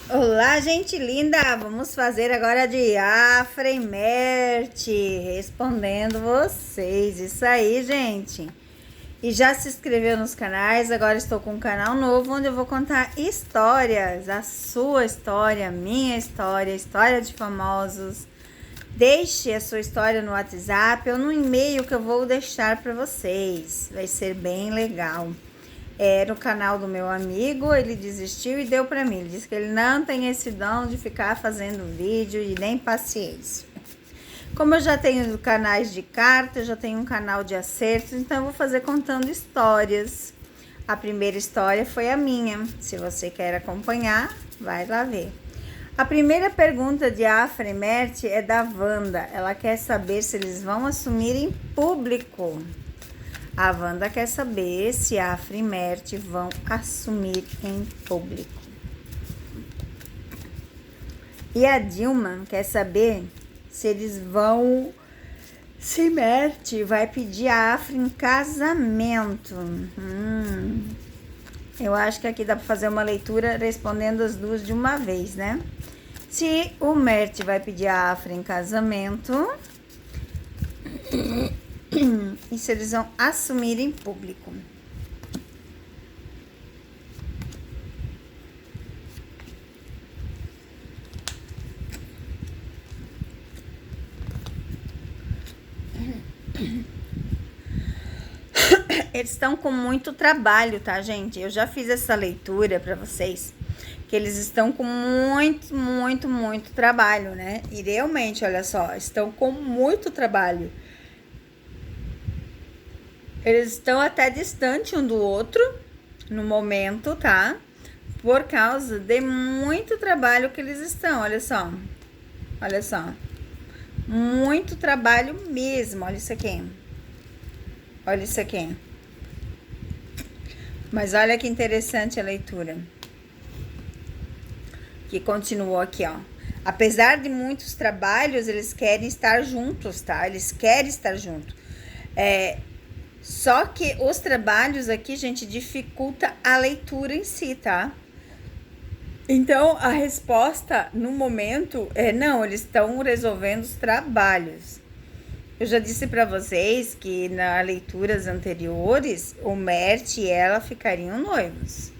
Olá, gente linda! Vamos fazer agora de Afra e Merte, respondendo vocês. Isso aí, gente. E já se inscreveu nos canais? Agora estou com um canal novo onde eu vou contar histórias, a sua história, a minha história, a história de famosos. Deixe a sua história no WhatsApp ou no e-mail que eu vou deixar para vocês. Vai ser bem legal. Era o canal do meu amigo, ele desistiu e deu para mim. Ele disse que ele não tem esse dom de ficar fazendo vídeo e nem paciência. Como eu já tenho canais de carta, eu já tenho um canal de acertos, então eu vou fazer contando histórias. A primeira história foi a minha. Se você quer acompanhar, vai lá ver. A primeira pergunta de Afra e Merte é da Wanda. Ela quer saber se eles vão assumir em público. A Wanda quer saber se Afra e Merte vão assumir em público. E a Dilma quer saber se eles vão... Se Merte vai pedir a Afra em casamento. Eu acho que aqui dá para fazer uma leitura respondendo as duas de uma vez, né? Se o Merte vai pedir a Afra em casamento... E se eles vão assumir em público. Eles estão com muito trabalho, tá, gente? Eu já fiz essa leitura para vocês, que eles estão com muito trabalho, né? E realmente, olha só, estão com muito trabalho. Eles estão até distante um do outro no momento, tá? Por causa de muito trabalho que eles estão, olha só. Olha só. Muito trabalho mesmo, olha isso aqui. Olha isso aqui. Mas olha que interessante a leitura. Que continuou aqui, ó. Apesar de muitos trabalhos, eles querem estar juntos, tá? Eles querem estar juntos. Só que os trabalhos aqui, gente, dificulta a leitura em si, tá? Então, a resposta no momento é não, eles estão resolvendo os trabalhos. Eu já disse para vocês que nas leituras anteriores, o Merte e ela ficariam noivos.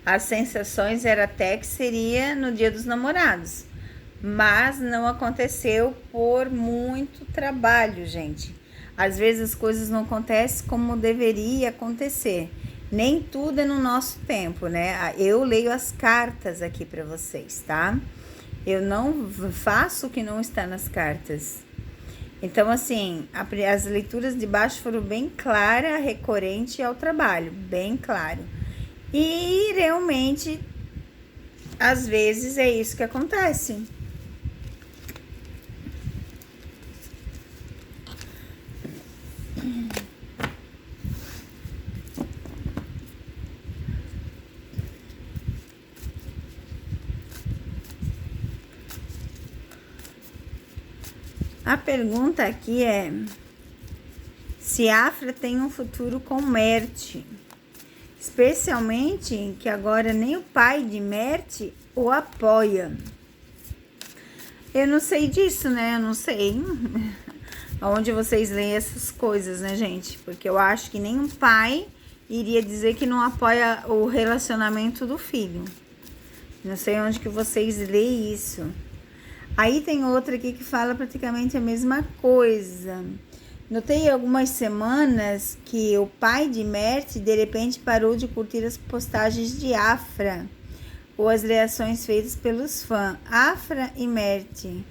As sensações era até que seria no Dia dos Namorados, mas não aconteceu por muito trabalho, gente. Às vezes as coisas não acontecem como deveria acontecer. Nem tudo é no nosso tempo, né? Eu leio as cartas aqui para vocês, tá? Eu não faço o que não está nas cartas. Então, assim, as leituras de baixo foram bem claras, recorrente ao trabalho, bem claro. E realmente, às vezes é isso que acontece. A pergunta aqui é se Afra tem um futuro com Merte, especialmente que agora nem o pai de Merte o apoia. Eu não sei disso, né? Eu não sei onde vocês leem essas coisas, né, gente? Porque eu acho que nenhum pai iria dizer que não apoia o relacionamento do filho. Não sei onde que vocês leem isso. Aí tem outra aqui que fala praticamente a mesma coisa. Notei algumas semanas que o pai de Merte de repente parou de curtir as postagens de Afra ou as reações feitas pelos fãs. Afra e Merte.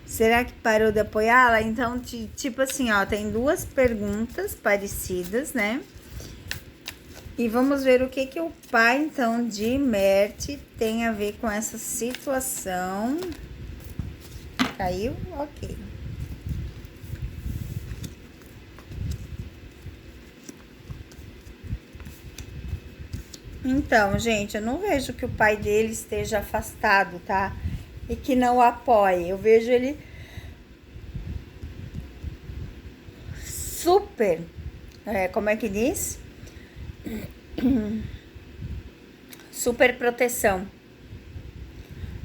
Será que parou de apoiá-la? Então, tipo assim, ó, tem duas perguntas parecidas, né? E vamos ver o que o pai, então, de Merte tem a ver com essa situação. Caiu? Ok. Então, gente, eu não vejo que o pai dele esteja afastado, tá? E que não o apoie. Eu vejo ele super como é que diz? Super proteção.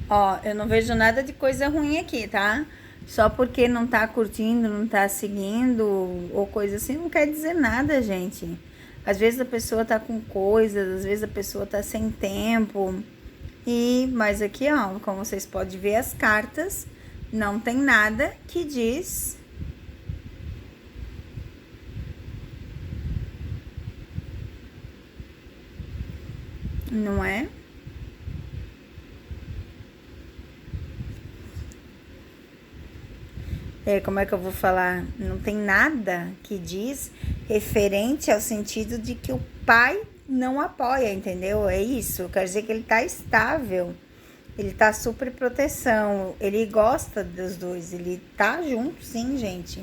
Ó, eu não vejo nada de coisa ruim aqui, tá? Só porque não tá curtindo, não tá seguindo ou coisa assim, não quer dizer nada, gente. Às vezes a pessoa tá com coisas, às vezes a pessoa tá sem tempo. Mas aqui, ó, como vocês podem ver as cartas, não tem nada que diz não é? Como é que eu vou falar? Não tem nada que diz referente ao sentido de que o pai não apoia, entendeu? É isso. Quer dizer que ele tá estável. Ele tá super proteção. Ele gosta dos dois. Ele tá junto, sim, gente.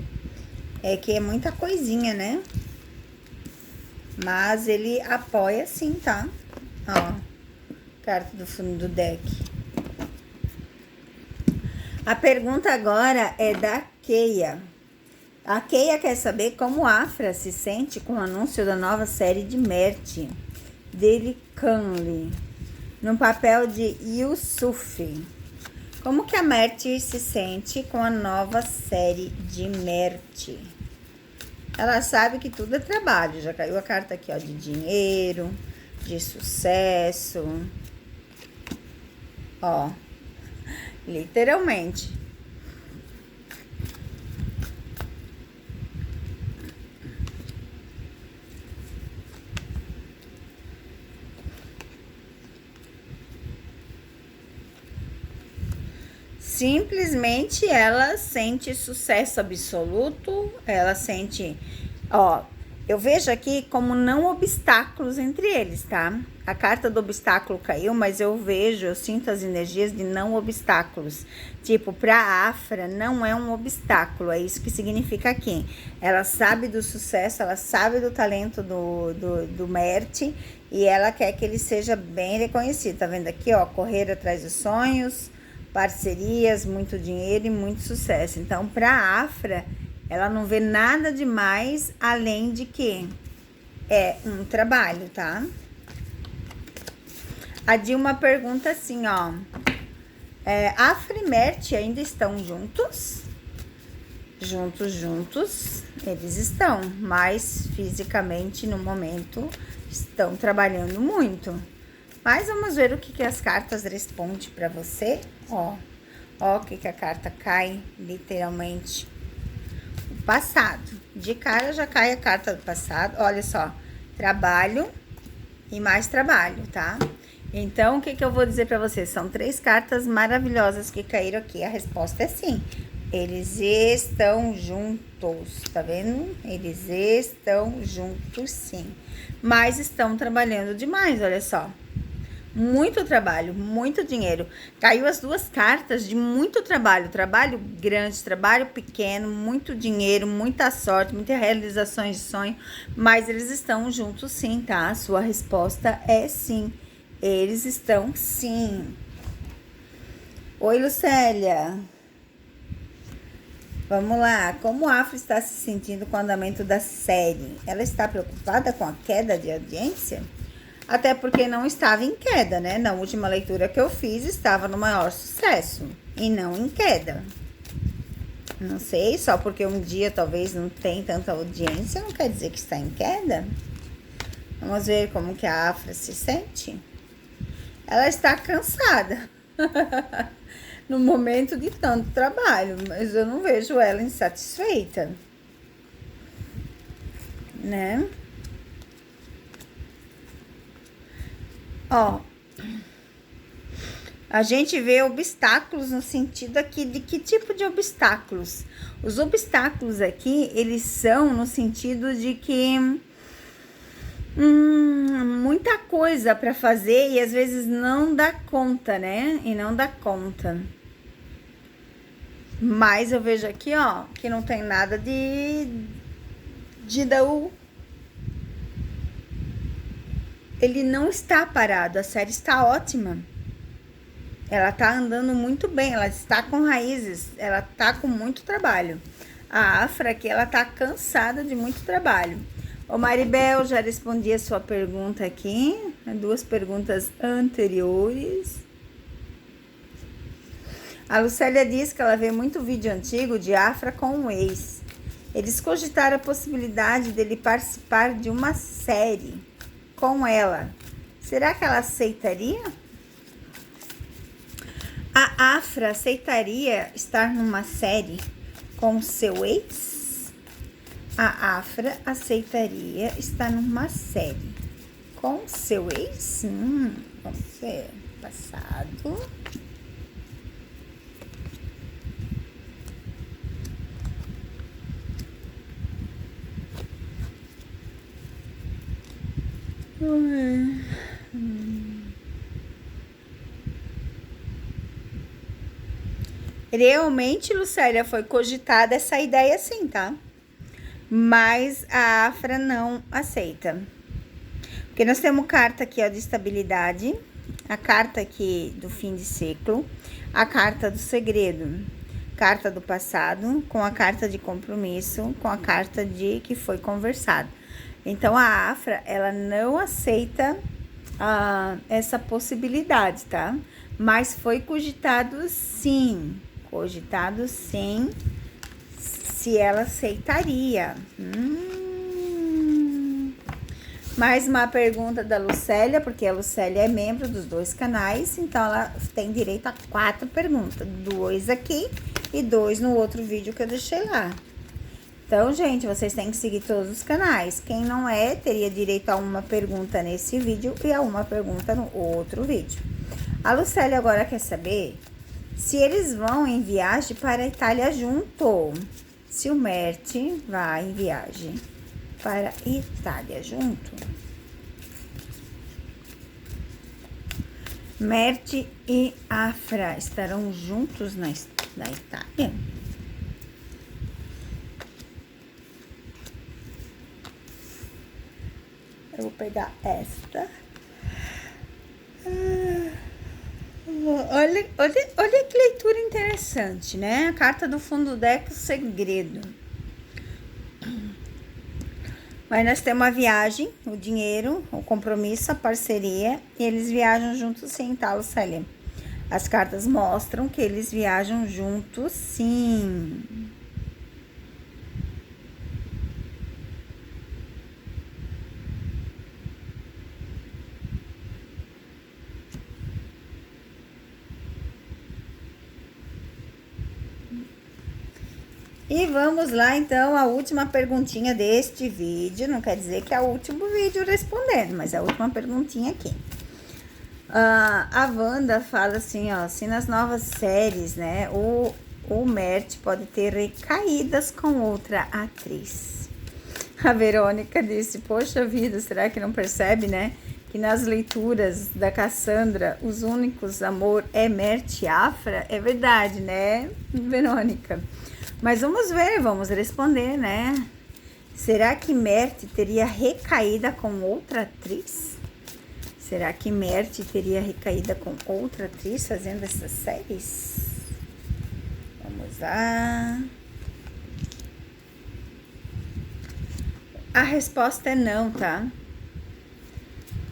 É que é muita coisinha, né? Mas ele apoia sim, tá? Ó, carta do fundo do deck. A pergunta agora é da Keia. A Keia quer saber como Afra se sente com o anúncio da nova série de Mert, dele Canley, no papel de Yusuf. Como que a Mert se sente com a nova série de Mert? Ela sabe que tudo é trabalho. Já caiu a carta aqui, ó, de dinheiro, de sucesso. Ó, literalmente. Simplesmente ela sente sucesso absoluto, ela sente, ó, eu vejo aqui como não obstáculos entre eles, tá? A carta do obstáculo caiu, mas eu sinto as energias de não obstáculos. Tipo, pra Afra não é um obstáculo, é isso que significa aqui. Ela sabe do sucesso, ela sabe do talento do Mert e ela quer que ele seja bem reconhecido. Tá vendo aqui, ó, correr atrás dos sonhos, parcerias, muito dinheiro e muito sucesso. Então, para a Afra, ela não vê nada demais além de que é um trabalho, tá? A Dilma pergunta assim, ó. Afra e Mert ainda estão juntos? Juntos, eles estão, mas fisicamente no momento estão trabalhando muito. Mas vamos ver o que as cartas respondem para você. Ó o que a carta cai, literalmente. O passado. De cara já cai a carta do passado. Olha só, trabalho e mais trabalho, tá? Então, o que eu vou dizer para vocês? São 3 cartas maravilhosas que caíram aqui. A resposta é sim. Eles estão juntos, tá vendo? Eles estão juntos, sim. Mas estão trabalhando demais, olha só. Muito trabalho, muito dinheiro. Caiu as 2 cartas de muito trabalho. Trabalho grande, trabalho pequeno, muito dinheiro, muita sorte, muitas realizações de sonho. Mas eles estão juntos sim, tá? A sua resposta é sim. Eles estão sim. Oi, Lucélia. Vamos lá. Como a Afra está se sentindo com o andamento da série? Ela está preocupada com a queda de audiência? Até porque não estava em queda, né? Na última leitura que eu fiz, estava no maior sucesso. E não em queda. Não sei, só porque um dia talvez não tem tanta audiência, não quer dizer que está em queda. Vamos ver como que a Afra se sente. Ela está cansada. No momento de tanto trabalho. Mas eu não vejo ela insatisfeita. Né? Ó, a gente vê obstáculos no sentido aqui de que tipo de obstáculos? Os obstáculos aqui, eles são no sentido de que muita coisa para fazer e às vezes não dá conta, né? E não dá conta. Mas eu vejo aqui, ó, que não tem nada de dar o... Ele não está parado, a série está ótima. Ela tá andando muito bem, ela está com raízes, ela tá com muito trabalho. A Afra aqui, ela tá cansada de muito trabalho. Ô Maribel, já respondi a sua pergunta aqui, duas perguntas anteriores. A Lucélia diz que ela vê muito vídeo antigo de Afra com o ex. Eles cogitaram a possibilidade dele participar de uma série com ela. Será que ela aceitaria? A Afra aceitaria estar numa série com seu ex? A Afra aceitaria estar numa série com seu ex? Vamos ver. Passado. Realmente, Lucélia, foi cogitada essa ideia sim, tá? Mas a Afra não aceita. Porque nós temos carta aqui, ó, de estabilidade, a carta aqui do fim de ciclo, a carta do segredo, carta do passado, com a carta de compromisso, com a carta de que foi conversado. Então, a Afra, ela não aceita essa possibilidade, tá? Mas foi cogitado sim, se ela aceitaria. Mais uma pergunta da Lucélia, porque a Lucélia é membro dos dois canais, então ela tem direito a 4 perguntas, 2 aqui e 2 no outro vídeo que eu deixei lá. Então, gente, vocês têm que seguir todos os canais. Quem não é, teria direito a uma pergunta nesse vídeo e a uma pergunta no outro vídeo. A Lucélia agora quer saber se eles vão em viagem para a Itália junto. Se o Mert vai em viagem para a Itália junto. Mert e Afra estarão juntos na Itália? Eu vou pegar esta. Olha que leitura interessante, né? A carta do fundo do deck, o segredo. Mas nós temos a viagem, o dinheiro, o compromisso, a parceria. E eles viajam juntos sim, tá, Lucélia? As cartas mostram que eles viajam juntos sim. E vamos lá, então, a última perguntinha deste vídeo. Não quer dizer que é o último vídeo respondendo, mas é a última perguntinha aqui. A Wanda fala assim, ó, se nas novas séries, né, o Mert pode ter recaídas com outra atriz. A Verônica disse, poxa vida, será que não percebe, né, que nas leituras da Cassandra, os únicos amor é Mert e Afra? É verdade, né, Verônica? Mas vamos ver, vamos responder, né? Será que Mert teria recaída com outra atriz? Será que Mert teria recaída com outra atriz fazendo essas séries? Vamos lá. A resposta é não, tá?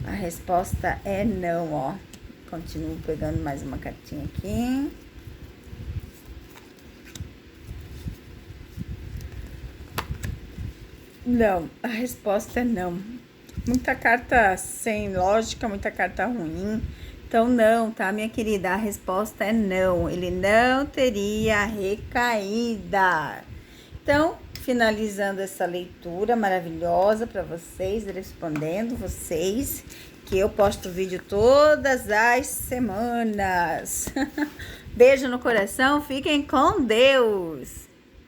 A resposta é não, ó. Continuo pegando mais uma cartinha aqui. Não, a resposta é não. Muita carta sem lógica, muita carta ruim. Então, não, tá, minha querida? A resposta é não. Ele não teria recaída. Então, finalizando essa leitura maravilhosa para vocês, respondendo vocês, que eu posto vídeo todas as semanas. Beijo no coração, fiquem com Deus!